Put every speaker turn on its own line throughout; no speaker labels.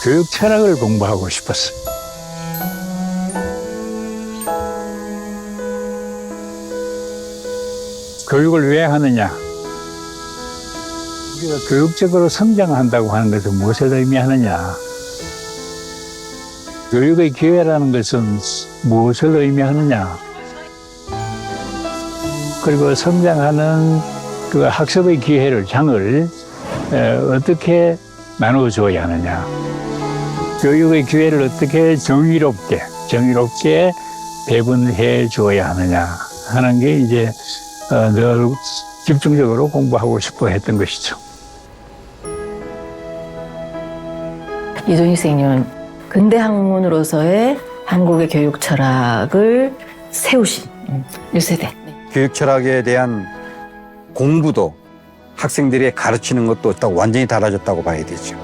교육 철학을 공부하고 싶었어요. 교육을 왜 하느냐? 우리가 교육적으로 성장한다고 하는 것은 무엇을 의미하느냐? 교육의 기회라는 것은 무엇을 의미하느냐? 그리고 성장하는 그 학습의 기회를, 장을 어떻게 나눠줘야 하느냐? 교육의 기회를 어떻게 정의롭게 배분해 줘야 하느냐 하는 게 이제 늘 집중적으로 공부하고 싶어 했던 것이죠.
이종익 선생님은 근대 학문으로서의 한국의 교육 철학을 세우신 1세대.
교육 철학에 대한 공부도 학생들이 가르치는 것도 딱 완전히 달라졌다고 봐야 되죠.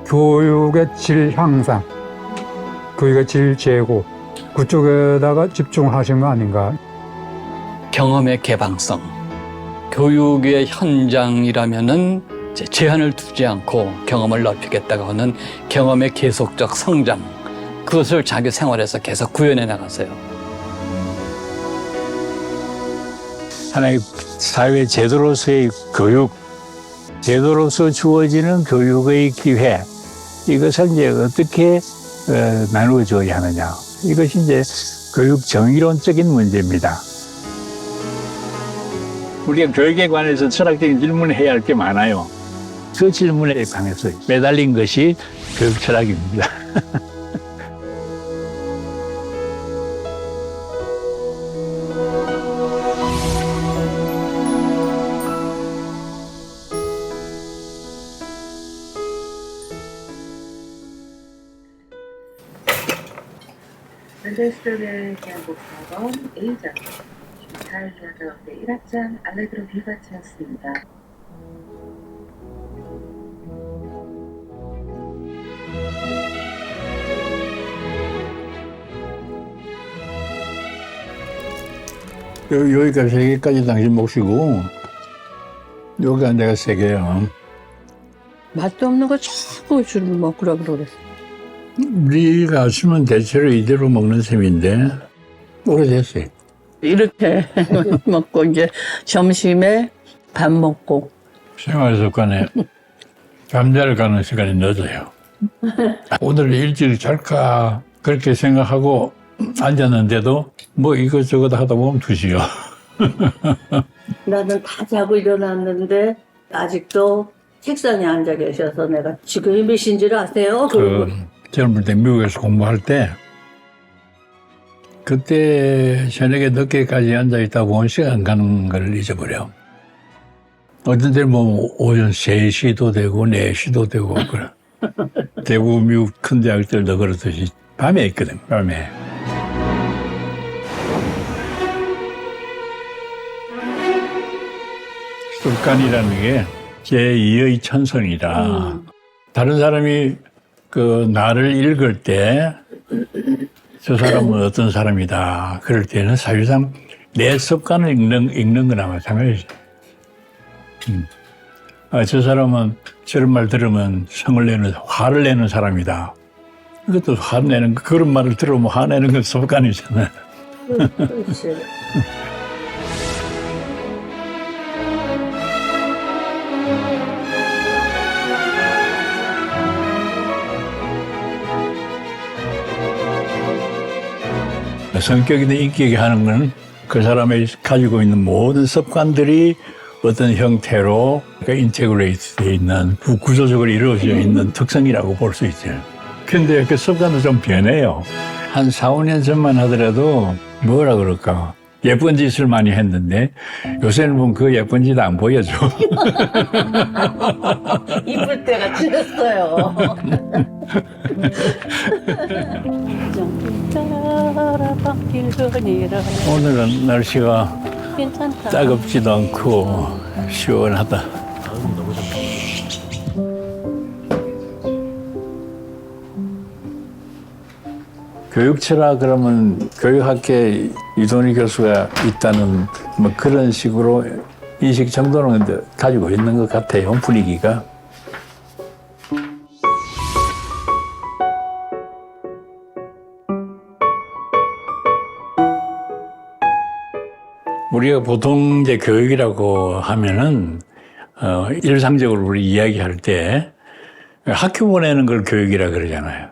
교육의 질 향상, 교육의 질 제고, 그쪽에다가 집중하신 거 아닌가.
경험의 개방성, 교육의 현장이라면은 제한을 두지 않고 경험을 넓히겠다고 하는 경험의 계속적 성장, 그것을 자기 생활에서 계속 구현해 나갔어요.
하나의 사회 제도로서의 교육, 제도로서 주어지는 교육의 기회, 이것을 이제 어떻게 나누어줘야 하느냐. 이것이 이제 교육 정의론적인 문제입니다. 우리가 교육에 관해서 철학적인 질문을 해야 할 게 많아요. 그 질문에 관해서 매달린 것이 교육 철학입니다.
안데르슨에 대한 목표는 A장, 이탈리아 가운데 1학장 알레그로 비바치였습니다.
여기가 3개까지 당신 몫이고, 여기가 내가 3개야.
맛도 없는 거 자꾸 주로 먹으라 그러래.
네가 쓰면 대체로 이대로 먹는 셈인데, 오래됐어요.
이렇게 먹고 이제 점심에 밥 먹고.
생활 습관에 잠잘 가는 시간이 늦어요. 오늘 일찍 잘까 그렇게 생각하고 앉았는데도 뭐 이것저것 하다 보면 2시요.
나는 다 자고 일어났는데 아직도 책상에 앉아 계셔서 내가 지금이 몇 시인 줄 아세요?
젊을 때 미국에서 공부할 때 그때 저녁에 늦게까지 앉아있다 보면 시간 가는 걸 잊어버려. 어떤 때는 뭐 오전 3시도 되고 4시도 되고 그래. 대부분 미국 큰 대학들도 그렇듯이 밤에 있거든, 밤에. 습관이라는 게 제2의 천성이라 다른 사람이 그 나를 읽을 때 저 사람은 어떤 사람이다 그럴 때는 사실상 내 습관을 읽는 거나 마찬가지죠. 저 사람은 저런 말 들으면 화를 내는 사람이다. 이것도 화내는 그런 말을 들으면 화내는 건 습관이잖아요.
그렇지.
성격이든 인격이 하는 건 그 사람이 가지고 있는 모든 습관들이 어떤 형태로 인테그레이트 되어 있는 구조적으로 이루어져 있는 특성이라고 볼 수 있죠. 근데 그 습관도 좀 변해요. 한 4, 5년 전만 하더라도 뭐라 그럴까. 예쁜 짓을 많이 했는데 요새는 보면 그 예쁜 짓 안 보여줘.
이쁠 때가 지났어요.
오늘은 날씨가
괜찮다.
따갑지도 않고 시원하다. 교육철학 그러면 교육학계 이동희 교수가 있다는 뭐 그런 식으로 인식 정도는 가지고 있는 것 같아요, 분위기가. 우리가 보통 이제 교육이라고 하면은, 일상적으로 우리 이야기할 때 학교 보내는 걸 교육이라 그러잖아요.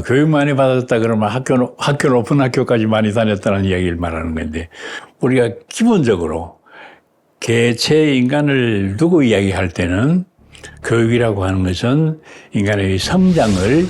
교육 많이 받았다 그러면 학교 높은 학교까지 많이 다녔다는 이야기를 말하는 건데, 우리가 기본적으로 개체 인간을 두고 이야기할 때는 교육이라고 하는 것은 인간의 성장을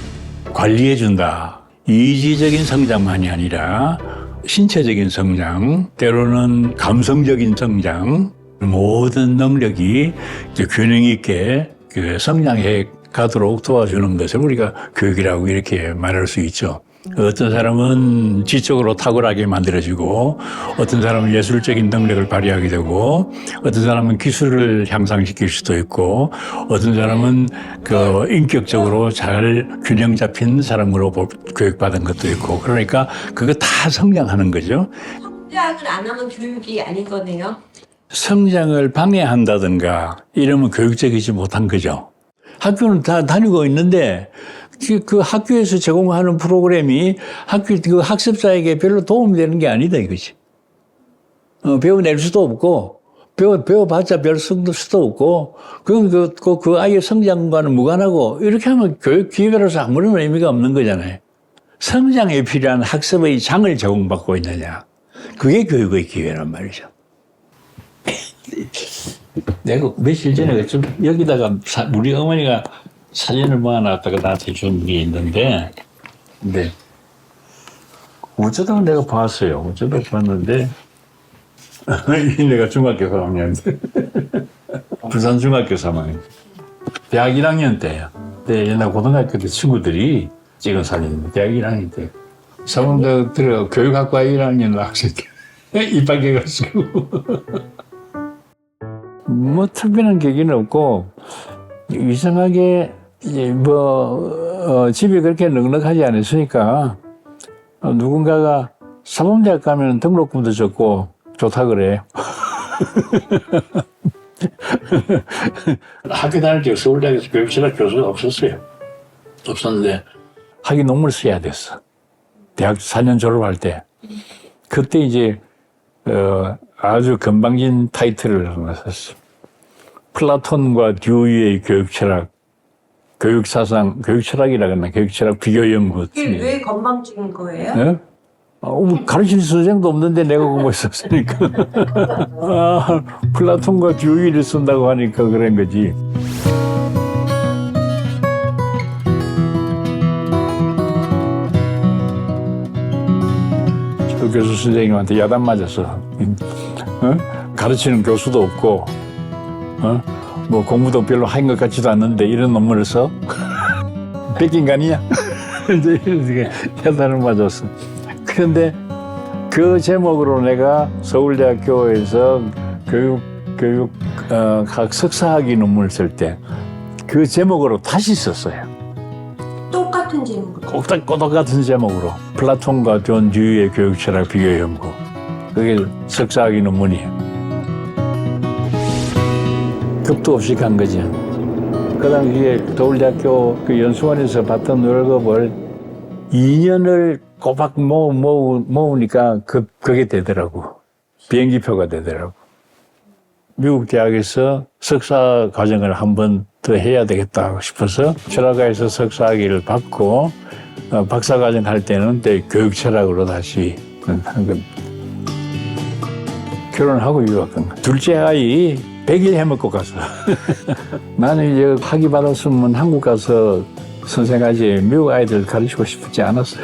관리해 준다. 이지적인 성장만이 아니라 신체적인 성장, 때로는 감성적인 성장, 모든 능력이 이제 균형 있게 그 성장해 가도록 도와주는 것을 우리가 교육이라고 이렇게 말할 수 있죠. 어떤 사람은 지적으로 탁월하게 만들어지고, 어떤 사람은 예술적인 능력을 발휘하게 되고, 어떤 사람은 기술을 향상시킬 수도 있고, 어떤 사람은 그 인격적으로 잘 균형 잡힌 사람으로 교육받은 것도 있고, 그러니까 그거 다 성장하는 거죠.
성장을 안 하면 교육이 아닌 거네요.
성장을 방해한다든가 이러면 교육적이지 못한 거죠. 학교는 다 다니고 있는데 그 학교에서 제공하는 프로그램이 그 학습자에게 별로 도움이 되는 게 아니다 이거지. 배워낼 수도 없고 배워봤자 별 수도 없고 그건 그 아이의 성장과는 무관하고 이렇게 하면 교육 기회로서 아무런 의미가 없는 거잖아요. 성장에 필요한 학습의 장을 제공받고 있느냐. 그게 교육의 기회란 말이죠. 내가 며칠 전에 좀 여기다가 우리 어머니가 사진을 모아놨다가 나한테 준 게 있는데, 근데 어쩌다가 내가 봤어요. 어쩌다가 봤는데 내가 중학교 3학년 부산 중학교 3학년 대학 1학년 때야. 그때 옛날 고등학교 때 친구들이 찍은 사진인데 대학 1학년 때 사범대 들어가 교육학과 1학년 학생 입학해가지고 뭐 특별한 계기는 없고 이상하게 이제 집이 그렇게 넉넉하지 않았으니까 누군가가 사범대학 가면 등록금도 적고 좋다 그래. 학교 다닐 때 서울대학에서 교육철학 교수가 없었는데 학위 논문을 써야 됐어. 대학 4년 졸업할 때. 그때 이제 아주 건방진 타이틀을 하나 썼어. 플라톤과 듀이의 교육철학, 교육사상, 교육철학이라 그러나 교육철학 비교연구.
이게 왜 건방진 거예요?
네? 가르치는 선생도 없는데 내가 공부했었으니까. 플라톤과 듀이를 쓴다고 하니까 그런 거지. 그 교수 선생님한테 야단 맞았어. 가르치는 교수도 없고, 뭐 공부도 별로 한 것 같지도 않는데 이런 논문을 써? 뺏긴 거 아니냐? 이제 이렇게 야단을 맞았어. 그런데 그 제목으로 내가 서울대학교에서 교육학 석사학위 논문을 쓸 때 그 제목으로 다시 썼어요.
똑같은 제목으로.
똑같은 제목으로. 플라톤과 존 듀이의 교육철학 비교 연구. 그게 석사학위 논문이에요. 겁도 없이 간 거죠. 그 당시에 서울대학교 그 연수원에서 받던 월급을 2년을 꼬박 모으니까 그게 되더라고. 비행기표가 되더라고. 미국 대학에서 석사 과정을 한 번 더 해야 되겠다 싶어서 철학과에서 석사학위를 받고 박사 과정 할 때는 교육철학으로 다시 한 건. 결혼하고 유학 간 거. 둘째 아이 100일 해먹고 가서. 나는 이제 학위 받았으면 한국 가서 선생하지 미국 아이들 가르치고 싶지 않았어요.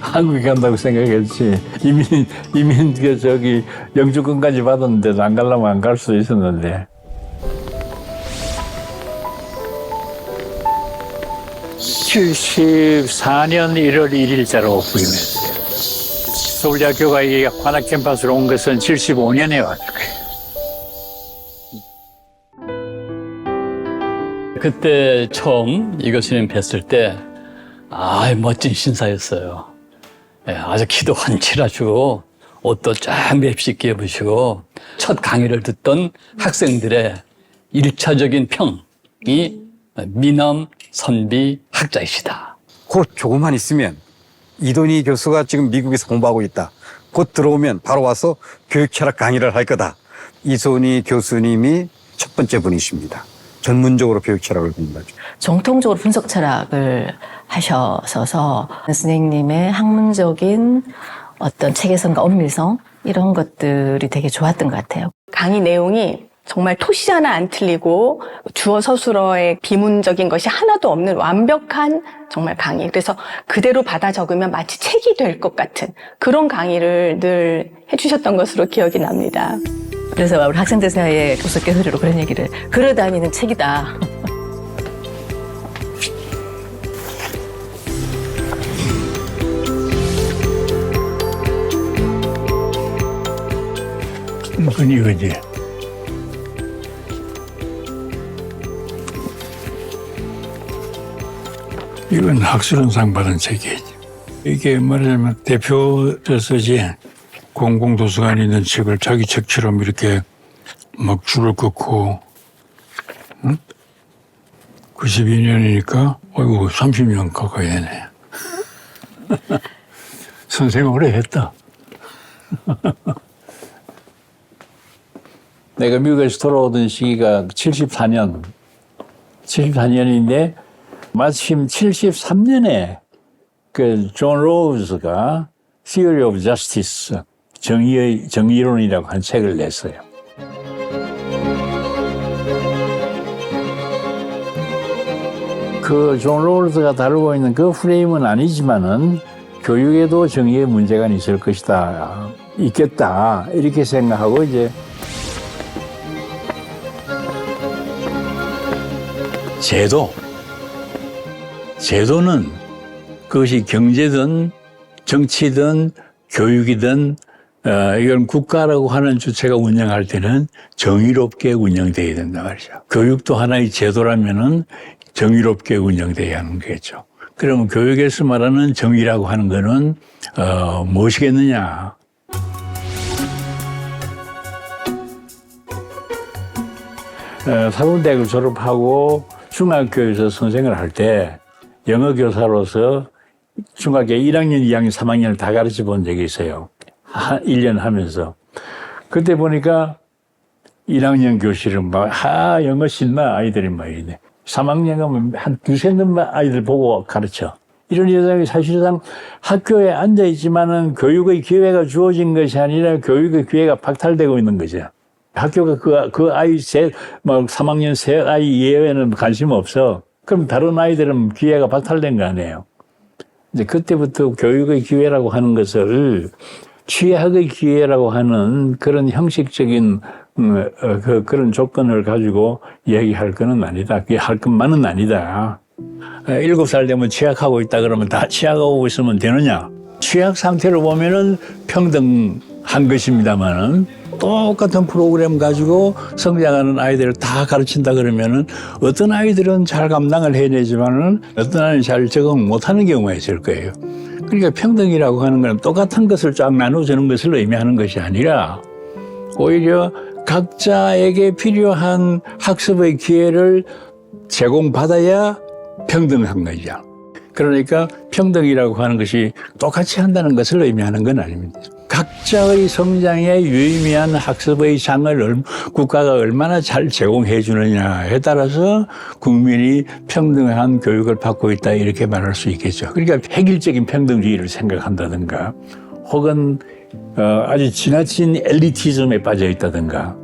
한국에 간다고 생각했지. 이민 영주권까지 받았는데도 안 가려면 안 갈 수도 있었는데. 74년 1월 1일자로 부임했어요. 서울대학교가 이 관악 캠퍼스로 온 것은 75년에 왔을 거예요.
그때 처음 이 교수님 뵀을 때 멋진 신사였어요. 아주 키도 훤칠하시고 옷도 쫙 맵시게 입으시고 첫 강의를 듣던 학생들의 1차적인 평이 미남 선비 학자이시다.
곧 조금만 있으면 이돈희 교수가 지금 미국에서 공부하고 있다. 곧 들어오면 바로 와서 교육 철학 강의를 할 거다. 이소은이 교수님이 첫 번째 분이십니다. 전문적으로 교육 철학을 공부하죠.
정통적으로 분석 철학을 하셔서 선생님의 학문적인 어떤 체계성과 엄밀성 이런 것들이 되게 좋았던 것 같아요.
강의 내용이 정말 토시 하나 안 틀리고 주어 서술어의 비문적인 것이 하나도 없는 완벽한 정말 강의. 그래서 그대로 받아 적으면 마치 책이 될 것 같은 그런 강의를 늘 해주셨던 것으로 기억이 납니다.
그래서 우리 학생들 사이에 우스갯소리로 그런 얘기를 걸어다니는 책이다.
그건 이거지. 이건 학술원상 받은 책이지. 이게 말하자면 대표로 쓰지 공공도서관에 있는 책을 자기 책처럼 이렇게 막 줄을 긋고, 응? 92년이니까, 어이구, 30년 가까이 되네. 선생님 오래 했다. 내가 미국에서 돌아오던 시기가 74년인데, 마침 73년에 그 존 로우즈가 Theory of Justice, 정의론이라고 한 책을 냈어요. 그 존 로우즈가 다루고 있는 그 프레임은 아니지만은 교육에도 정의의 문제가 있을 것이다, 있겠다, 이렇게 생각하고 이제 제도는 그것이 경제든 정치든 교육이든 이건 국가라고 하는 주체가 운영할 때는 정의롭게 운영돼야 된다 말이죠. 교육도 하나의 제도라면은 정의롭게 운영돼야 하는 거겠죠. 그러면 교육에서 말하는 정의라고 하는 거는 무엇이겠느냐? 사범대학을 졸업하고 중학교에서 선생을 할 때 영어 교사로서 중학교 1학년, 2학년, 3학년을 다 가르쳐 본 적이 있어요. 1년 하면서. 그때 보니까 1학년 교실은 영어 신나 아이들이 막 이래. 3학년 가면 한 두세 놈만 아이들 보고 가르쳐. 이런 여자가 사실상 학교에 앉아있지만은 교육의 기회가 주어진 것이 아니라 교육의 기회가 박탈되고 있는 거죠. 학교가 그 아이 3학년 세 아이 예외는 관심 없어. 그럼 다른 아이들은 기회가 박탈된 거 아니에요. 이제 그때부터 교육의 기회라고 하는 것을 취학의 기회라고 하는 그런 형식적인 그런 조건을 가지고 얘기할 거는 아니다. 그게 할 것만은 아니다. 7살 되면 취학하고 있다 그러면 다 취학하고 있으면 되느냐? 취학 상태를 보면은 평등한 것입니다만은 똑같은 프로그램 가지고 성장하는 아이들을 다 가르친다 그러면은 어떤 아이들은 잘 감당을 해내지만은 어떤 아이는 잘 적응 못하는 경우가 있을 거예요. 그러니까 평등이라고 하는 건 똑같은 것을 쫙 나눠주는 것을 의미하는 것이 아니라 오히려 각자에게 필요한 학습의 기회를 제공받아야 평등한 거죠. 그러니까 평등이라고 하는 것이 똑같이 한다는 것을 의미하는 건 아닙니다. 각자의 성장에 유의미한 학습의 장을 국가가 얼마나 잘 제공해 주느냐에 따라서 국민이 평등한 교육을 받고 있다 이렇게 말할 수 있겠죠. 그러니까 획일적인 평등주의를 생각한다든가 혹은 아주 지나친 엘리티즘에 빠져 있다든가.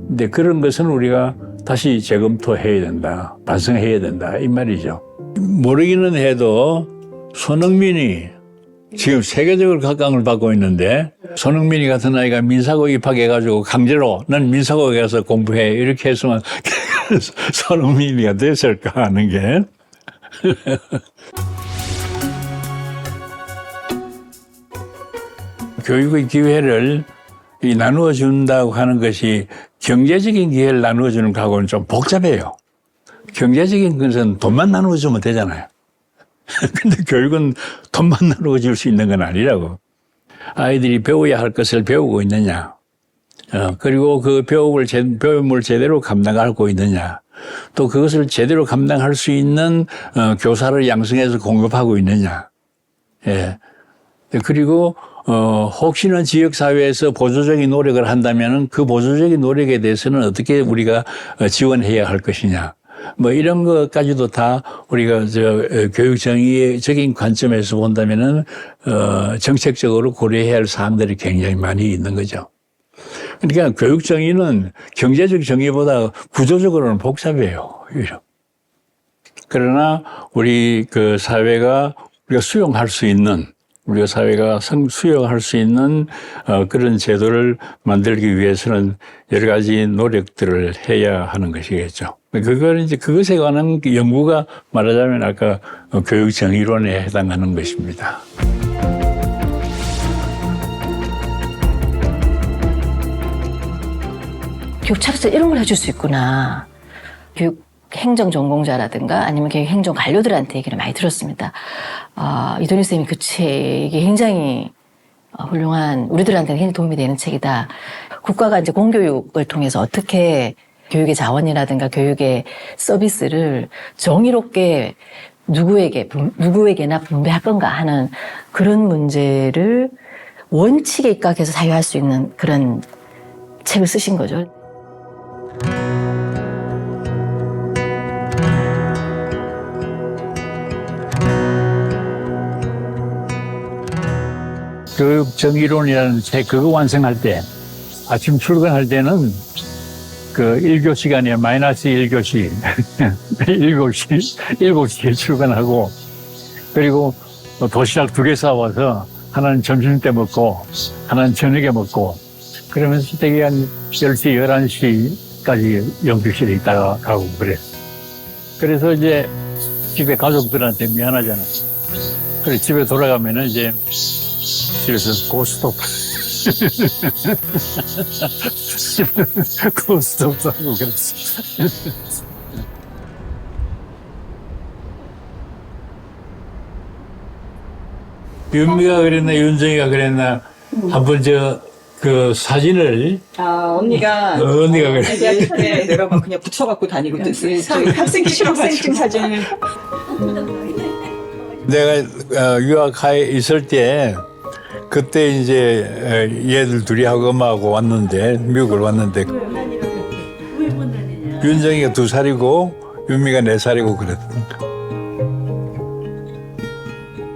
근데 그런 것은 우리가 다시 재검토해야 된다, 반성해야 된다 이 말이죠. 모르기는 해도 손흥민이 지금 세계적으로 각광을 받고 있는데 손흥민이 같은 아이가 민사고 입학해가지고 강제로 난 민사고에 가서 공부해 이렇게 했으면 손흥민이가 됐을까 하는 게 교육의 기회를 나누어 준다고 하는 것이 경제적인 기회를 나누어 주는 거하고는 좀 복잡해요. 경제적인 것은 돈만 나누어 주면 되잖아요. 근데 교육은 돈만 나누어 줄 수 있는 건 아니라고. 아이들이 배워야 할 것을 배우고 있느냐. 그리고 그 배움을 제대로 감당하고 있느냐. 또 그것을 제대로 감당할 수 있는 교사를 양성해서 공급하고 있느냐. 예. 그리고 혹시나 지역사회에서 보조적인 노력을 한다면은 그 보조적인 노력에 대해서는 어떻게 우리가 지원해야 할 것이냐. 뭐 이런 것까지도 다 우리가 교육 정의적인 관점에서 본다면은 정책적으로 고려해야 할 사항들이 굉장히 많이 있는 거죠. 그러니까 교육 정의는 경제적 정의보다 구조적으로는 복잡해요. 오히려. 그러나 우리 그 사회가 우리가 수용할 수 있는 우리가 사회가 수용할 수 있는 그런 제도를 만들기 위해서는 여러 가지 노력들을 해야 하는 것이겠죠. 그걸 이제 그것에 관한 연구가 말하자면 아까 교육 정의론에 해당하는 것입니다.
교육 차려서 이런 걸 해줄 수 있구나. 교육 행정 전공자라든가 아니면 교육 행정 관료들한테 얘기를 많이 들었습니다. 이도니 쌤이 그 책이 굉장히 훌륭한, 우리들한테는 굉장히 도움이 되는 책이다. 국가가 이제 공교육을 통해서 어떻게 교육의 자원이라든가 교육의 서비스를 정의롭게 누구에게나 분배할 건가 하는 그런 문제를 원칙에 입각해서 사유할 수 있는 그런 책을 쓰신 거죠.
교육 정의론이라는 책 그거 완성할 때 아침 출근할 때는 그 1교시간에 마이너스 1교시 7시에 출근하고 그리고 도시락 2개 싸와서 하나는 점심 때 먹고 하나는 저녁에 먹고 그러면서 되게 한 10시, 11시까지 연구실에 있다가 가고 그랬어요. 그래서 이제 집에 가족들한테 미안하잖아요. 그래서 집에 돌아가면은 이제 집에서 고스톱 고스톱도 하고 그랬어. 윤미가 그랬나 윤정이가 그랬나 한번 그 사진을
언니가
그랬어.
네, 내가 막 그냥 붙여갖고 다니고 저희 학생기 실업생증 사진을
내가 유학하에 있을 때 그때 이제 얘들 둘이 하고 엄마하고 왔는데 미국을 왔는데 윤정이가 2살이고 윤미가 4살이고 그랬던.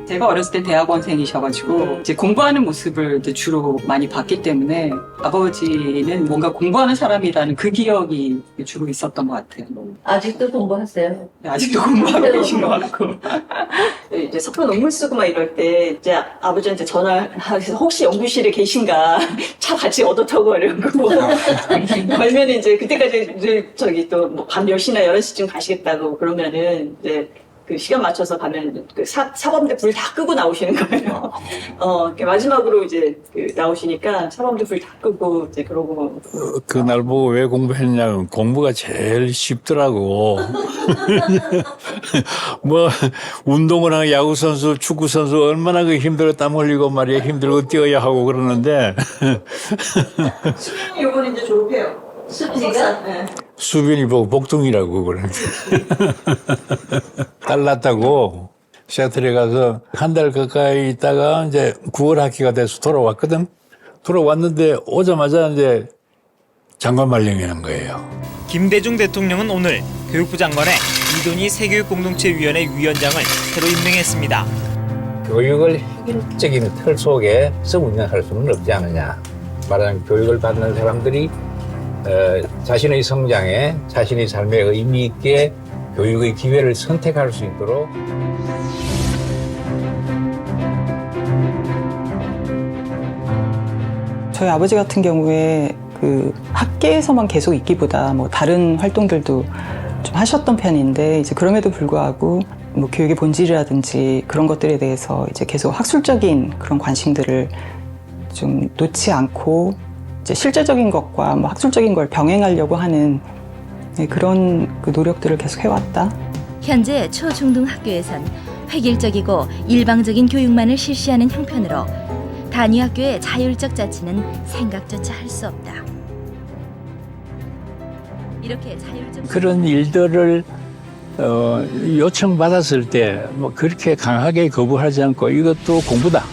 제가 어렸을 때 대학원생이셔가지고 이제 공부하는 모습을 이제 주로 많이 봤기 때문에 아버지는 뭔가 공부하는 사람이라는 그 기억이 주로 있었던 것 같아요.
아직도 공부하세요?
네, 아직도 공부하고 계신 것 같고. 이제 석사 논문 쓰고 막 이럴 때 이제 아버지한테 전화해서 혹시 연구실에 계신가 차 같이 얻어 타고 이러고 걸면 이제 그때까지 이제 저기 또 뭐 밤 10시나 11시쯤 가시겠다고 그러면은 이제 그 시간 맞춰서 가면 그 사범대 불 다 끄고 나오시는 거예요. 마지막으로 이제 그 나오시니까 사범대 불 다 끄고 이제 그러고.
그날 보고 왜 공부했냐면 공부가 제일 쉽더라고. 뭐 운동을 하는 야구 선수, 축구 선수 얼마나 그 힘들어 땀 흘리고 말이야 힘들고 뛰어야 하고 그러는데.
이번에 이제 졸업해요.
수빈이가?
네.
수빈이 보고 복둥이라고 그러는데. 딸 낳았다고 시애틀에 가서 한 달 가까이 있다가 이제 9월 학기가 돼서 돌아왔거든. 돌아왔는데 오자마자 이제 장관 발령이 난 거예요.
김대중 대통령은 오늘 교육부 장관에 이도니 세교육공동체위원회 위원장을 새로 임명했습니다.
교육을 획일적인 틀 속에서 운영할 수는 없지 않느냐. 말하자면 교육을 받는 사람들이 자신의 성장에 자신의 삶에 의미 있게 교육의 기회를 선택할 수 있도록
저희 아버지 같은 경우에 그 학계에서만 계속 있기보다 뭐 다른 활동들도 좀 하셨던 편인데 이제 그럼에도 불구하고 뭐 교육의 본질이라든지 그런 것들에 대해서 이제 계속 학술적인 그런 관심들을 좀 놓지 않고 이제 실제적인 것과 뭐 학술적인 걸 병행하려고 하는 그런 그 노력들을 계속 해왔다.
현재 초중등학교에선 획일적이고 일방적인 교육만을 실시하는 형편으로 단위학교의 자율적 자치는 생각조차 할 수 없다. 이렇게 자율적
그런 일들을 요청받았을 때 뭐 그렇게 강하게 거부하지 않고 이것도 공부다.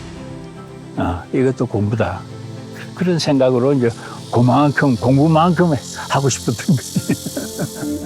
이것도 공부다. 그런 생각으로 이제 그만큼 공부만큼 하고 싶었던 거지.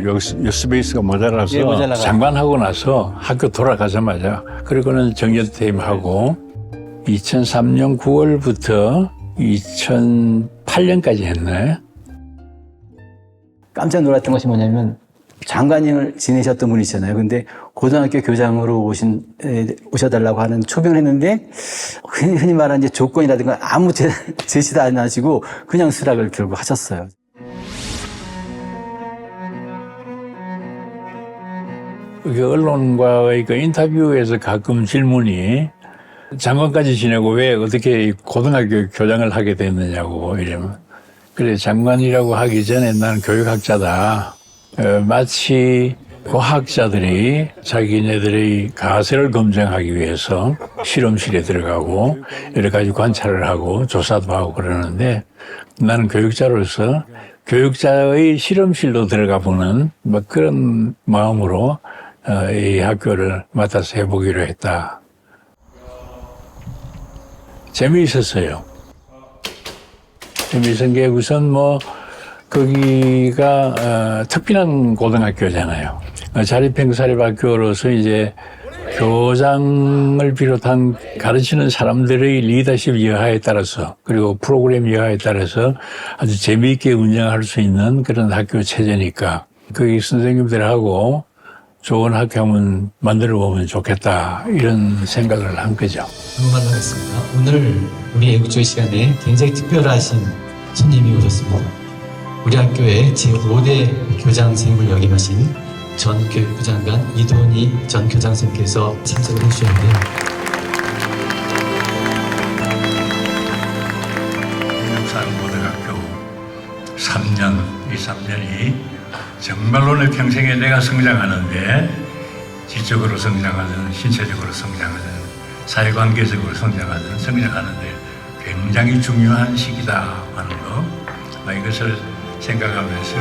여기 스페이스가 모자라서
예, 모자라가.
장관하고 나서 학교 돌아가자마자 그리고는 정년퇴임하고 2003년 9월부터 2008년까지 했네.
깜짝 놀랐던 것이 뭐냐면 장관님을 지내셨던 분이잖아요. 근데 고등학교 교장으로 오셔달라고 하는 초빙을 했는데 흔히 말하는 이제 조건이라든가 아무 제시도 안 하시고 그냥 수락을 결국 하셨어요.
그 언론과의 그 인터뷰에서 가끔 질문이 장관까지 지내고 왜 어떻게 고등학교 교장을 하게 됐느냐고 이러면 그래 장관이라고 하기 전에 나는 교육학자다. 마치 과학자들이 자기네들의 가설을 검증하기 위해서 실험실에 들어가고 여러 가지 관찰을 하고 조사도 하고 그러는데 나는 교육자로서 교육자의 실험실로 들어가 보는 뭐 그런 마음으로 이 학교를 맡아서 해보기로 했다. 재미있었어요. 재미있은 게 우선 뭐 거기가 특별한 고등학교잖아요. 자립행사립학교로서 이제 교장을 비롯한 가르치는 사람들의 리더십 여하에 따라서 그리고 프로그램 여하에 따라서 아주 재미있게 운영할 수 있는 그런 학교 체제니까 거기 선생님들하고 좋은 학교 한번 만들어 보면 좋겠다 이런 생각을 한 거죠.
한번 하겠습니다. 오늘 우리 애국조회 시간에 굉장히 특별하신 손님이 오셨습니다. 우리 학교의 제5대 교장선생님을 역임하신 전 교육부 장관 이도니 전 교장선생님께서 참석을 해주셨는데요.
고등학교 3년, 이 3년이 정말로 내 평생에 내가 성장하는데 지적으로 성장하든 신체적으로 성장하든 사회관계적으로 성장하는데 굉장히 중요한 시기다 하는 거 이것을 생각하면서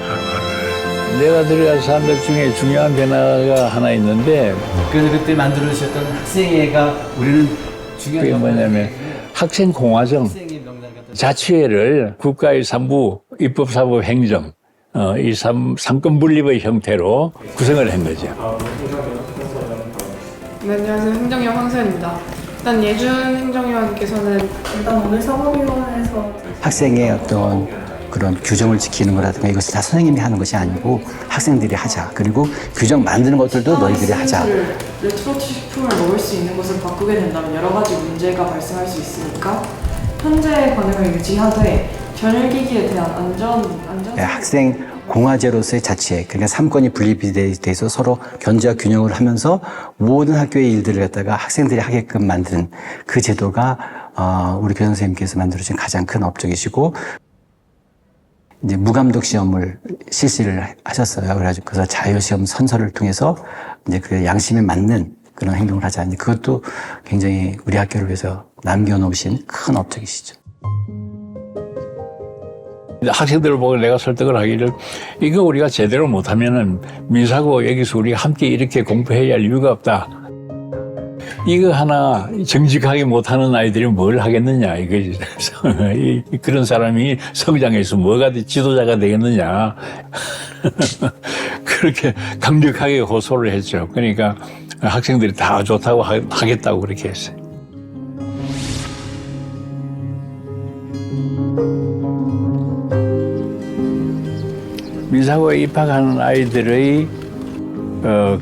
하루하루 내가 들어간 사람들 중에 중요한 변화가 하나 있는데
그래서 그때 만들어주셨던 학생회가 우리는 중요한
그게 뭐냐면 학생공화정 자치회를 국가의 3부 입법, 사법, 행정 이 삼권 분립의 형태로 구성을 한 거죠.
네, 안녕하세요. 행정위원 황서연입니다. 일단 예준 행정위원께서는 일단 오늘 사법위원회에서
학생의 어떤 그런 규정을 지키는 거라든가 이것을 다 선생님이 하는 것이 아니고 학생들이 하자. 그리고 규정 만드는 것들도 너희들이 하자.
레트로 식품을 먹을 수 있는 것을 바꾸게 된다면 여러 가지 문제가 발생할 수 있으니까 현재의 관행을 유지하되 전열기기에 대한 안전
학생 공화제로서의 자치회, 그러니까 3권이 분립이 돼서 서로 견제와 균형을 하면서 모든 학교의 일들을 갖다가 학생들이 하게끔 만드는 그 제도가 우리 교장 선생님께서 만들어준 가장 큰 업적이시고 이제 무감독 시험을 실시를 하셨어요. 그래가지고 그래서 자유시험 선서를 통해서 이제 그 양심에 맞는 그런 행동을 하자. 이제 그것도 굉장히 우리 학교를 위해서 남겨놓으신 큰 업적이시죠.
학생들을 보고 내가 설득을 하기를 이거 우리가 제대로 못하면은 민사고 여기서 우리가 함께 이렇게 공부해야 할 이유가 없다. 이거 하나 정직하게 못하는 아이들이 뭘 하겠느냐 이거지. 그런 사람이 성장해서 뭐가 지도자가 되겠느냐. 그렇게 강력하게 호소를 했죠. 그러니까 학생들이 다 좋다고 하겠다고 그렇게 했어요. 민사고에 입학하는 아이들의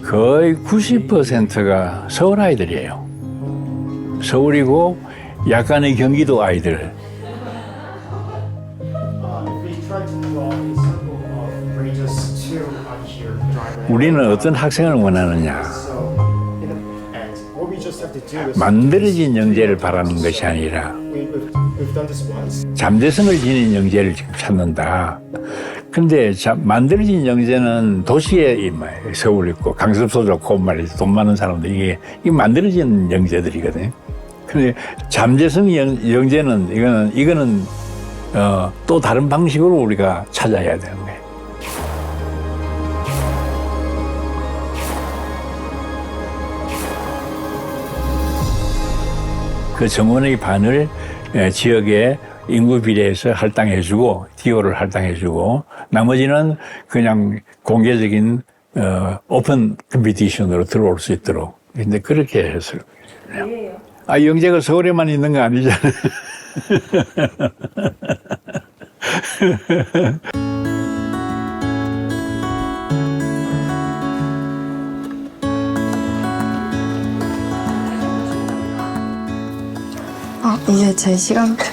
거의 90%가 서울 아이들이에요. 서울이고 약간의 경기도 아이들. 우리는 어떤 학생을 원하느냐. 만들어진 영재를 바라는 것이 아니라 잠재성을 지닌 영재를 지금 찾는다. 근데 만들어진 영재는 도시에 서울 있고 강습소 좋고 말이지 돈 많은 사람들 이게 만들어진 영재들이거든요. 근데 잠재성 영재는 이거는 또 다른 방식으로 우리가 찾아야 되는 거예요. 그 정원의 반을 지역의 인구 비례해서 할당해주고 디오를 할당해주고 나머지는 그냥 공개적인 오픈 컴피티션으로 들어올 수 있도록 근데 그렇게 해서 영재가 서울에만 있는 거 아니잖아요.
이게 제 시간표.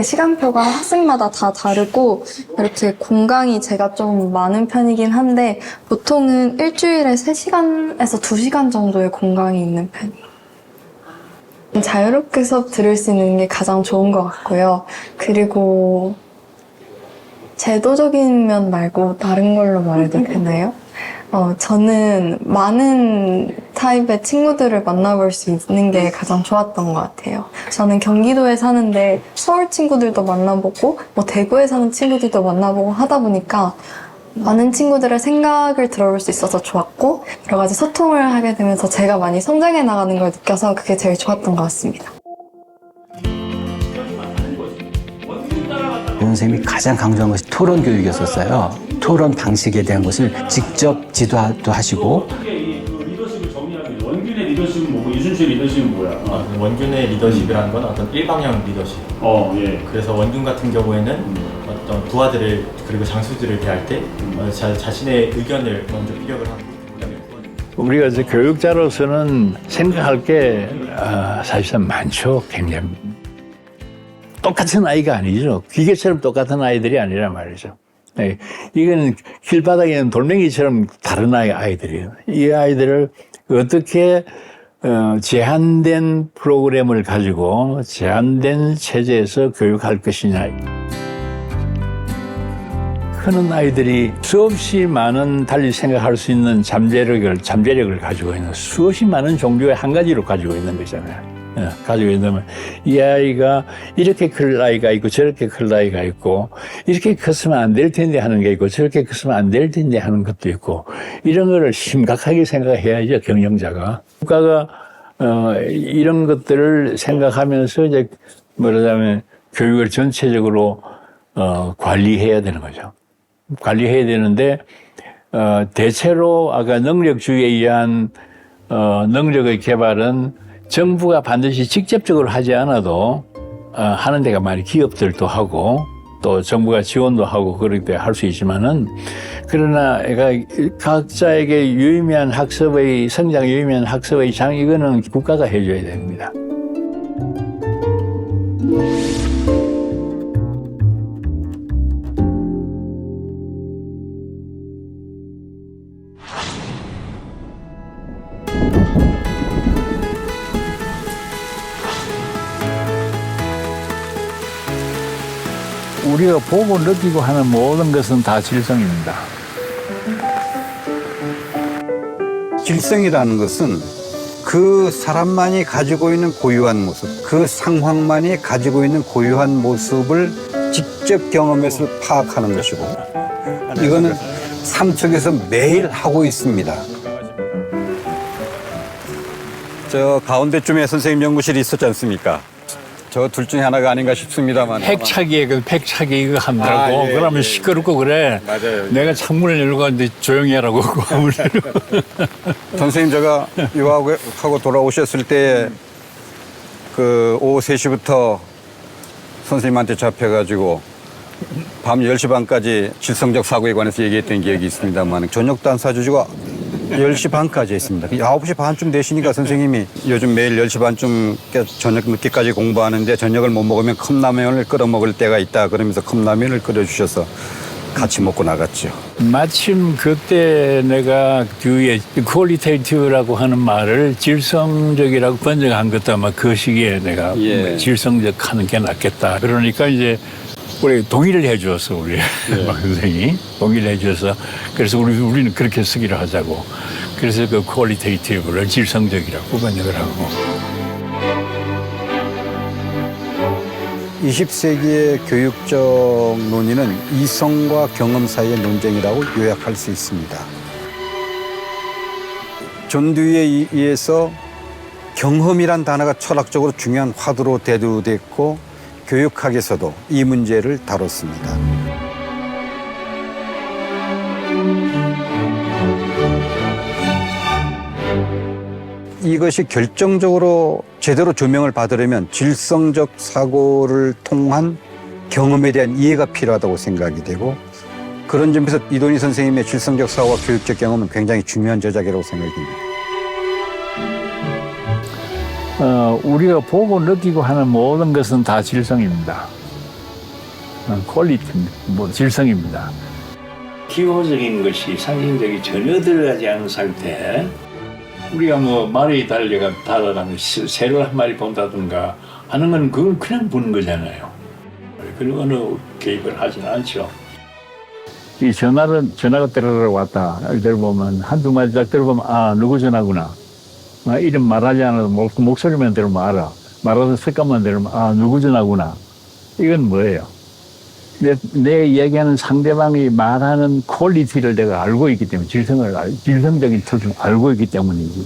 시간표가 학생마다 다 다르고 이렇게 공강이 제가 좀 많은 편이긴 한데 보통은 일주일에 3시간에서 2시간 정도의 공강이 있는 편이에요. 자유롭게 수업 들을 수 있는 게 가장 좋은 것 같고요. 그리고 제도적인 면 말고 다른 걸로 말해도 되나요? 저는 많은 타입의 친구들을 만나볼 수 있는 게 가장 좋았던 것 같아요. 저는 경기도에 사는데 서울 친구들도 만나보고 대구에 사는 친구들도 만나보고 하다 보니까 많은 친구들의 생각을 들어볼 수 있어서 좋았고 여러 가지 소통을 하게 되면서 제가 많이 성장해 나가는 걸 느껴서 그게 제일 좋았던 것 같습니다.
윤 선생님이 가장 강조한 것이 토론 교육이었었어요. 토론 방식에 대한 것을 직접 지도도 하시고
리더십을 정의하면 원균의 리더십은 뭐고 이순신의 리더십은 뭐야?
원균의 리더십이라는 건 어떤 일방형 리더십.
예.
그래서 원균 같은 경우에는 어떤 부하들을 그리고 장수들을 대할 때 자신의 의견을 먼저 피력을 하고
우리가 이제 교육자로서는 생각할 게 사실상 많죠. 굉장히 똑같은 아이가 아니죠. 기계처럼 똑같은 아이들이 아니란 말이죠. 네. 이거는 길바닥에 있는 돌멩이처럼 다른 아이들이에요. 이 아이들을 어떻게 제한된 프로그램을 가지고 제한된 체제에서 교육할 것이냐. 크는 아이들이 수없이 많은 달리 생각할 수 있는 잠재력을 가지고 있는 수없이 많은 종류의 한 가지로 가지고 있는 거잖아요. 가지고 있는 이 아이가 이렇게 클 아이가 있고 저렇게 클 아이가 있고 이렇게 컸으면 안 될 텐데 하는 게 있고 저렇게 컸으면 안 될 텐데 하는 것도 있고 이런 거를 심각하게 생각해야죠. 경영자가. 국가가 이런 것들을 생각하면서 이제 말하자면 교육을 전체적으로 관리해야 되는 거죠. 관리해야 되는데 대체로 아까 능력주의에 의한 능력의 개발은 정부가 반드시 직접적으로 하지 않아도 하는 데가 많이 기업들도 하고 또 정부가 지원도 하고 그럴 때 할 수 있지만은 그러나 각자에게 유의미한 학습의 성장 유의미한 학습의 장 이거는 국가가 해줘야 됩니다. 우리가 보고 느끼고 하는 모든 것은 다 질성입니다.
질성이라는 것은 그 사람만이 가지고 있는 고유한 모습, 그 상황만이 가지고 있는 고유한 모습을 직접 경험해서 파악하는 것이고 이거는 삶 속에서 매일 하고 있습니다. 저 가운데쯤에 선생님 연구실이 있었지 않습니까? 저 둘 중에 하나가 아닌가 싶습니다만.
팩차기 이거 한다고. 그러면 시끄럽고 그래.
맞아요.
내가 창문을 열고 왔는데 조용히 하라고.
선생님 제가 유학하고 돌아오셨을 때 그 오후 3시부터 선생님한테 잡혀가지고 밤 10시 반까지 질성적 사고에 관해서 얘기했던 기억이 있습니다만 저녁도 안 사주시고 10시 반까지 했습니다. 9시 반쯤 되시니까 선생님이 요즘 매일 10시 반쯤 저녁 늦게까지 공부하는데 저녁을 못 먹으면 컵라면을 끓여 먹을 때가 있다 그러면서 컵라면을 끓여주셔서 같이 먹고 나갔죠.
마침 그때 내가 뒤에 퀄리테이티브라고 하는 말을 질성적이라고 번역한 것도 아마 그 시기에 내가 질성적 하는 게 낫겠다. 그러니까 이제 우리 동의를 해주었어, 우리 박 선생이 동의를 해주어서 그래서 우리는 그렇게 쓰기로 하자고. 그래서 그 퀄리테이티브를 질성적이라고 번역을 하고.
20세기의 교육적 논의는 이성과 경험 사이의 논쟁이라고 요약할 수 있습니다. 존 듀이에 의해서 경험이란 단어가 철학적으로 중요한 화두로 대두됐고 교육학에서도 이 문제를 다뤘습니다. 이것이 결정적으로 제대로 조명을 받으려면 질성적 사고를 통한 경험에 대한 이해가 필요하다고 생각이 되고 그런 점에서 이돈희 선생님의 질성적 사고와 교육적 경험은 굉장히 중요한 저작이라고 생각이 듭니다.
우리가 보고 느끼고 하는 모든 것은 다 질성입니다. 퀄리티, 질성입니다. 기호적인 것이 상징적이 전혀 들어가지 않은 상태. 우리가 말이 달아가면 새를 한 마리 본다든가 하는 건 그건 그냥 보는 거잖아요. 그리고 어느 개입을 하지는 않죠. 이 전화가 때려러 왔다. 들어보면 한두 마디 딱 들어보면 아 누구 전화구나. 이름 말하지 않아도 목소리만 들으면 알아. 말하는 색깔만 들으면 아 누구 전화구나. 이건 뭐예요? 내 이야기하는 상대방이 말하는 퀄리티를 내가 알고 있기 때문에 질성적인 특징을 알고 있기 때문이지.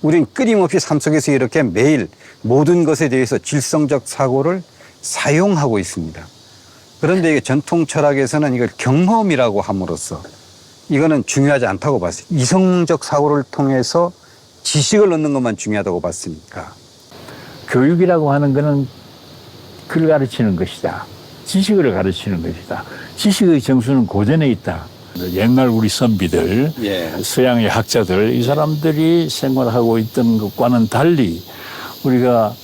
우린 끊임없이 삶 속에서 이렇게 매일 모든 것에 대해서 질성적 사고를 사용하고 있습니다. 그런데 이게 전통 철학에서는 이걸 경험이라고 함으로써 이거는 중요하지 않다고 봤어요. 이성적 사고를 통해서 지식을 얻는 것만 중요하다고 봤으니까.
교육이라고 하는 거는 그걸 가르치는 것이다. 지식을 가르치는 것이다. 지식의 정수는 고전에 있다. 옛날 우리 선비들, 서양의 학자들, 이 사람들이 생활하고 있던 것과는 달리 우리가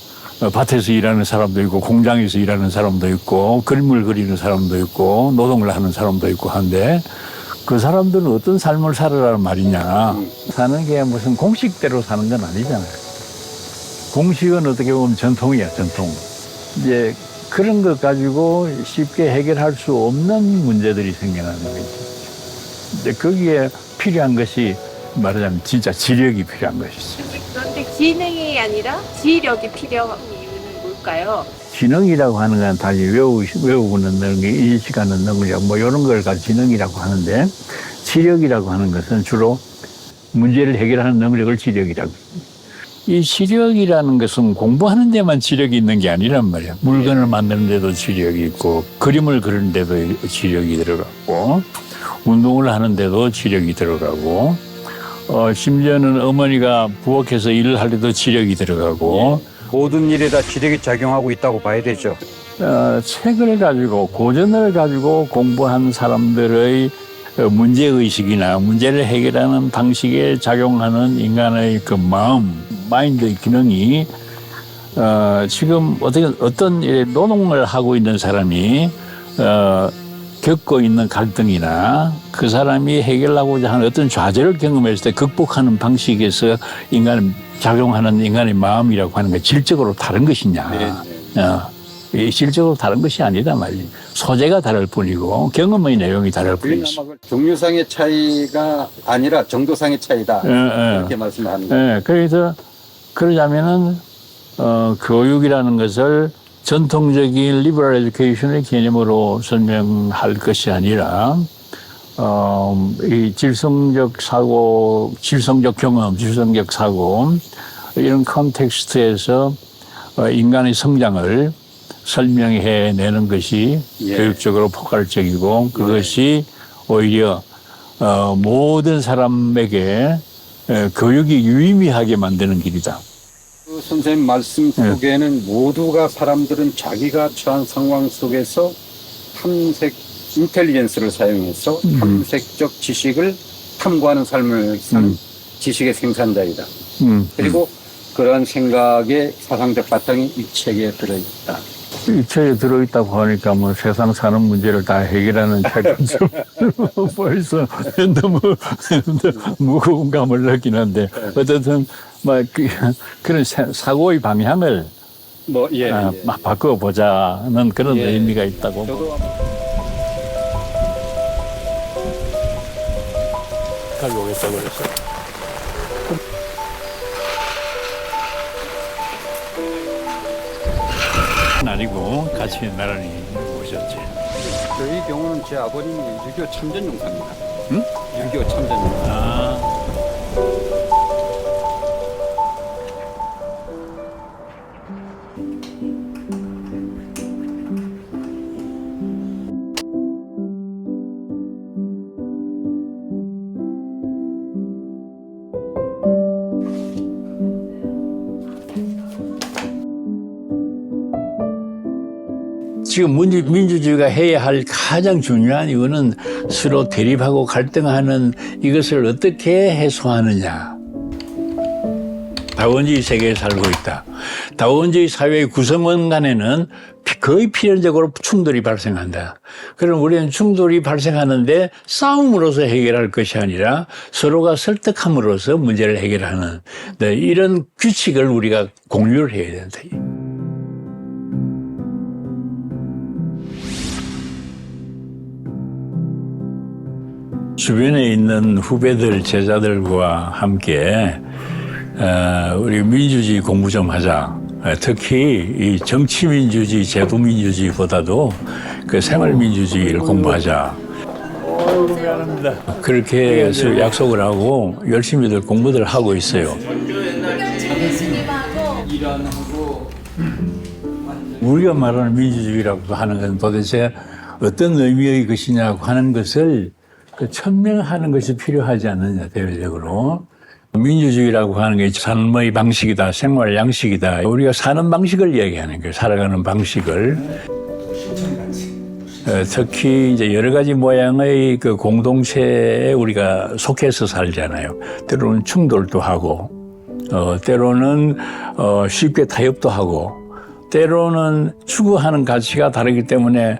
밭에서 일하는 사람도 있고 공장에서 일하는 사람도 있고 그림을 그리는 사람도 있고 노동을 하는 사람도 있고 한데 그 사람들은 어떤 삶을 살아라는 말이냐. 사는 게 무슨 공식대로 사는 건 아니잖아요. 공식은 어떻게 보면 전통이야, 전통. 이제 그런 것 가지고 쉽게 해결할 수 없는 문제들이 생겨나는 거죠. 이제 거기에 필요한 것이 말하자면 진짜 지력이 필요한 것이죠.
그런데 기능이 아니라 지력이 필요한 이유는 뭘까요?
지능이라고 하는 건 단지 외우는 능력, 인식하는 능력, 이런 걸 가지고 지능이라고 하는데 지력이라고 하는 것은 주로 문제를 해결하는 능력을 지력이라고 합니다. 이 지력이라는 것은 공부하는 데만 지력이 있는 게 아니란 말이야. 물건을 만드는 데도 지력이 있고 그림을 그리는 데도 지력이 들어가고 운동을 하는 데도 지력이 들어가고 심지어는 어머니가 부엌에서 일을 할 때도 지력이 들어가고
모든 일에다 지력이 작용하고 있다고 봐야 되죠.
책을 가지고 고전을 가지고 공부한 사람들의 문제의식이나 문제를 해결하는 방식에 작용하는 인간의 그 마인드의 기능이 지금 어떤 노동을 하고 있는 사람이 겪고 있는 갈등이나 그 사람이 해결하고자 하는 어떤 좌절을 경험했을 때 극복하는 방식에서 작용하는 인간의 마음이라고 하는 게 질적으로 다른 것이냐. 질적으로 다른 것이 아니다 말이에요. 소재가 다를 뿐이고 경험의 내용이 다를 뿐이죠.
종류상의 차이가 아니라 정도상의 차이다. 이렇게 말씀하는 거예요.
그래서 그러자면은 교육이라는 것을 전통적인 리버럴 에듀케이션의 개념으로 설명할 것이 아니라 이 질성적 사고, 질성적 경험, 질성적 사고 이런 컨텍스트에서 인간의 성장을 설명해내는 것이 교육적으로 포괄적이고 그것이 오히려 모든 사람에게 교육이 유의미하게 만드는 길이다.
선생님 말씀 속에는 모두가 사람들은 자기가 처한 상황 속에서 탐색 인텔리전스를 사용해서 탐색적 지식을 탐구하는 삶을 사는 지식의 생산자이다. 그리고 그러한 생각의 사상적 바탕이 이 책에 들어있다.
이 책에 들어있다고 하니까 세상 사는 문제를 다 해결하는 책은 좀 벌써 너무 무거운 감을 느끼는데 어쨌든 그런 사고의 방향을
뭐, 예.
막 바꿔보자는 그런
예.
의미가 있다고. 가지고 오겠다고 그랬어. 아니고 같이 나란히 오셨지.
저희 경우는 제 아버님이 6.25 참전용사입니다. 응? 6.25 참전용사.
지금 민주주의가 해야 할 가장 중요한 이거는 서로 대립하고 갈등하는 이것을 어떻게 해소하느냐. 다원주의 세계에 살고 있다. 다원주의 사회의 구성원 간에는 거의 필연적으로 충돌이 발생한다. 그럼 우리는 충돌이 발생하는데 싸움으로서 해결할 것이 아니라 서로가 설득함으로써 문제를 해결하는 이런 규칙을 우리가 공유를 해야 된다. 주변에 있는 후배들, 제자들과 함께 우리 민주주의 공부 좀 하자. 특히 이 정치민주주의, 제도민주주의보다도 그 생활민주주의를 공부하자. 미안합니다. 그렇게 해서 약속을 하고 열심히들 공부들 하고 있어요. 우리가 말하는 민주주의라고 하는 건 도대체 어떤 의미의 것이냐고 하는 것을 천명하는 것이 필요하지 않느냐, 대외적으로. 민주주의라고 하는 게 삶의 방식이다, 생활 양식이다. 우리가 사는 방식을 이야기하는 거예요. 살아가는 방식을. 특히 이제 여러 가지 모양의 그 공동체에 우리가 속해서 살잖아요. 때로는 충돌도 하고, 때로는 쉽게 타협도 하고, 때로는 추구하는 가치가 다르기 때문에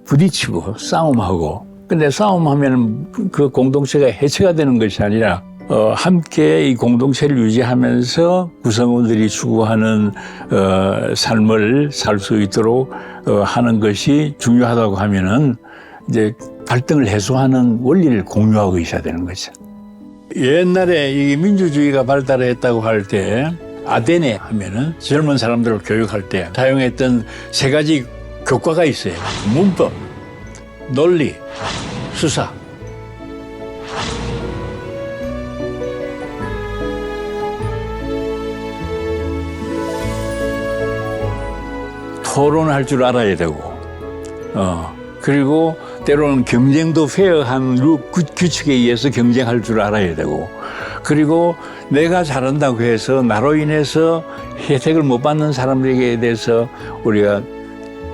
부딪히고 싸움하고. 근데 싸움하면 그 공동체가 해체가 되는 것이 아니라 함께 이 공동체를 유지하면서 구성원들이 추구하는 삶을 살 수 있도록 하는 것이 중요하다고 하면은 이제 갈등을 해소하는 원리를 공유하고 있어야 되는 거죠. 옛날에 이 민주주의가 발달했다고 할 때 아테네 하면은 젊은 사람들을 교육할 때 사용했던 세 가지 교과가 있어요. 문법, 논리, 수사. 토론할 줄 알아야 되고, 그리고 때로는 경쟁도 페어한 규칙에 의해서 경쟁할 줄 알아야 되고, 그리고 내가 잘한다고 해서 나로 인해서 혜택을 못 받는 사람들에게 대해서 우리가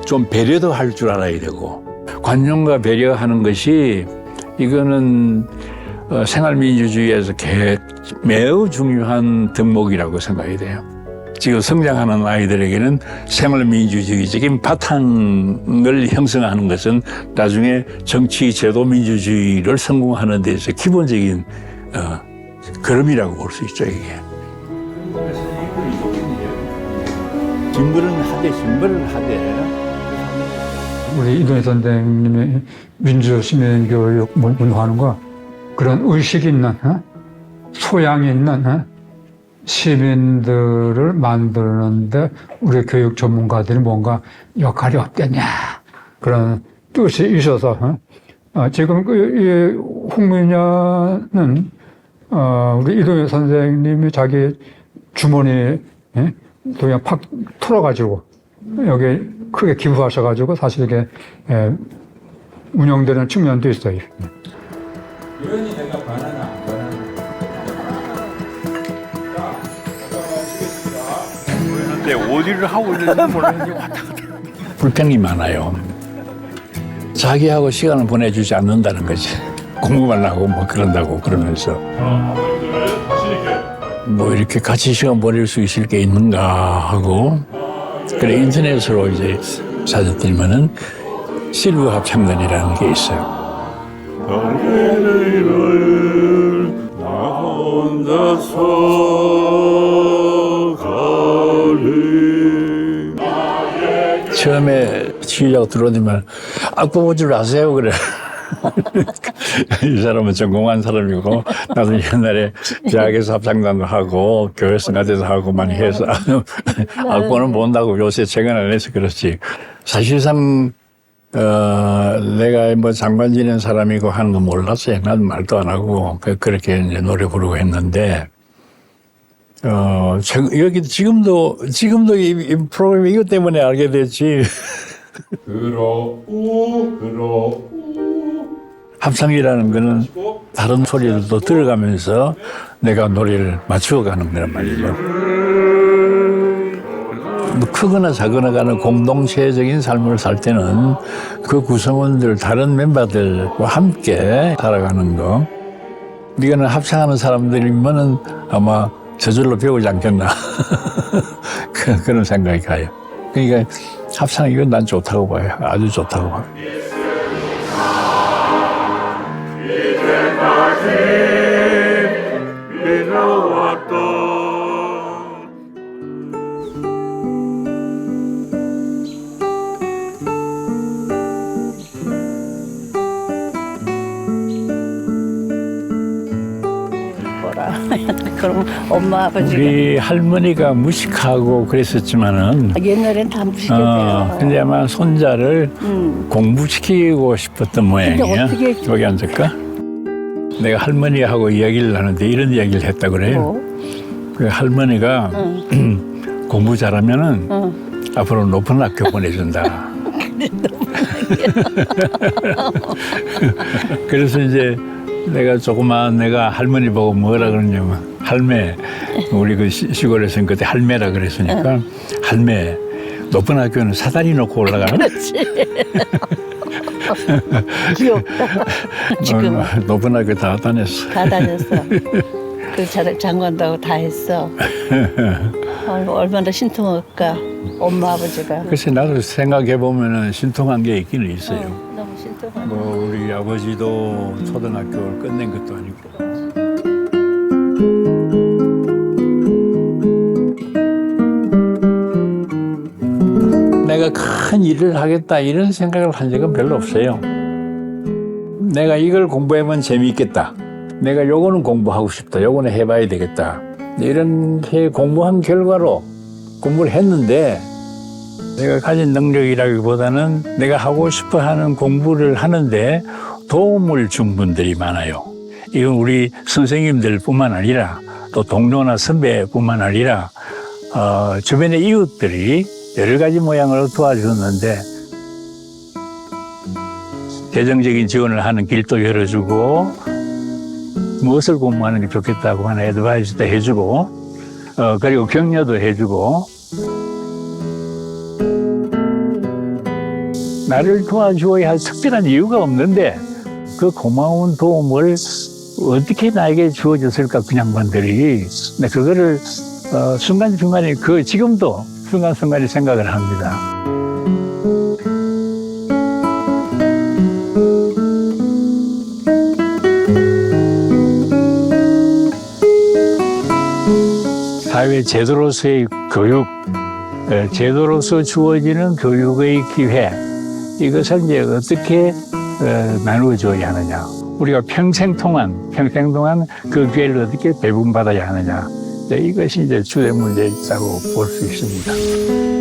좀 배려도 할 줄 알아야 되고, 관용과 배려하는 것이 이거는 생활민주주의에서 매우 중요한 덕목이라고 생각이 돼요. 지금 성장하는 아이들에게는 생활민주주의적인 바탕을 형성하는 것은 나중에 정치 제도민주주의를 성공하는 데서 기본적인 걸음이라고 볼 수 있죠, 이게. 진보는 하되 진보를 하되.
우리 이동희 선생님의 민주시민교육 문화하는 거 그런 의식 있는 소양 있는 시민들을 만드는데 우리 교육 전문가들이 뭔가 역할이 없겠냐 그런 뜻이 있어서 지금 홍미녀는 우리 이동희 선생님이 자기 주머니 그냥 팍 털어가지고 여기 크게 기부하셔가지고 사실 이게 운영되는 측면도 있어요.
이런이 내가 바나나 안 바나나. 근데 어디를 하고 있는지 모르는데 왔다 갔다. 불평이 많아요. 자기하고 시간을 보내주지 않는다는 거지. 공부만 하고 뭐 그런다고 그러면서. 뭐 이렇게 같이 시간 보낼 수 있을 게 있는가 하고. 그래 인터넷으로 이제 찾았더니만은 실버 합창단이라는 게 있어요. 나 혼자서 가리 처음에 지휘자가 들어오면 악보 볼 줄 아세요? 그래. 이 사람은 전공한 사람이고 나도 옛날에 대학에서 합창단도 하고 교회 성가대도 하고 많이 해서 악보는 본다고 요새 최근 안 해서 그렇지. 사실상 내가 뭐 장관 지낸 사람이고 하는 거 몰랐어요. 난 말도 안 하고 그렇게 이제 노래 부르고 했는데 여기 지금도 이 프로그램 이것 때문에 알게 됐지. 합창이라는 거는 다른 소리들도 들어가면서 내가 노래를 맞추어가는 거란 말이죠. 뭐 크거나 작거나 가는 공동체적인 삶을 살 때는 그 구성원들, 다른 멤버들과 함께 살아가는 거. 이거는 합창하는 사람들이면은 아마 저절로 배우지 않겠나. 그런 생각이 가요. 그러니까 합창 이건 난 좋다고 봐요. 아주 좋다고 봐요.
그럼 엄마 아버지가
우리 할머니가 무식하고 그랬었지만은
옛날엔 다 무식했대요.
근데 아마 손자를 공부시키고 싶었던 모양이야.
근데 어떻게 했지?
여기 앉을까? 내가 할머니하고 이야기를 하는데 이런 이야기를 했다 그래요. 그 할머니가 공부 잘하면은 앞으로 높은 학교 보내준다. 그래서 이제 내가 할머니 보고 뭐라 그러냐면 할매, 우리 그 시골에서는 그때 할매라 그랬으니까 할매, 높은 학교는 사다리 놓고 올라가는.
그렇지. 귀엽다. 지금
높은 학교 다 다녔어.
다 다녔어. 그 장관도 하고 다 했어. 얼마나 신통할까 엄마 아버지가.
글쎄 나도 생각해 보면은 신통한 게 있기는 있어요.
너무 신통하네.
뭐 우리 아버지도 초등학교를 끝낸 것도 아니고. 내가 큰 일을 하겠다 이런 생각을 한 적은 별로 없어요. 내가 이걸 공부하면 재미있겠다. 내가 요거는 공부하고 싶다. 요거는 해봐야 되겠다. 이런 공부한 결과로 공부를 했는데 내가 가진 능력이라기보다는 내가 하고 싶어 하는 공부를 하는데 도움을 준 분들이 많아요. 이건 우리 선생님들뿐만 아니라 또 동료나 선배뿐만 아니라 주변의 이웃들이 여러 가지 모양으로 도와주었는데 재정적인 지원을 하는 길도 열어주고 무엇을 공부하는 게 좋겠다고 하는 애드바이스도 해주고 그리고 격려도 해주고 나를 도와주어야 할 특별한 이유가 없는데 그 고마운 도움을 어떻게 나에게 주어졌을까 그 양반들이 그거를 순간순간에 지금도 순간순간에 생각을 합니다. 사회 제도로서의 교육, 제도로서 주어지는 교육의 기회, 이것을 이제 어떻게 나누어줘야 하느냐. 우리가 평생 동안 그 기회를 어떻게 배분받아야 하느냐. 이것이 이제 주된 문제라고 볼 수 있습니다.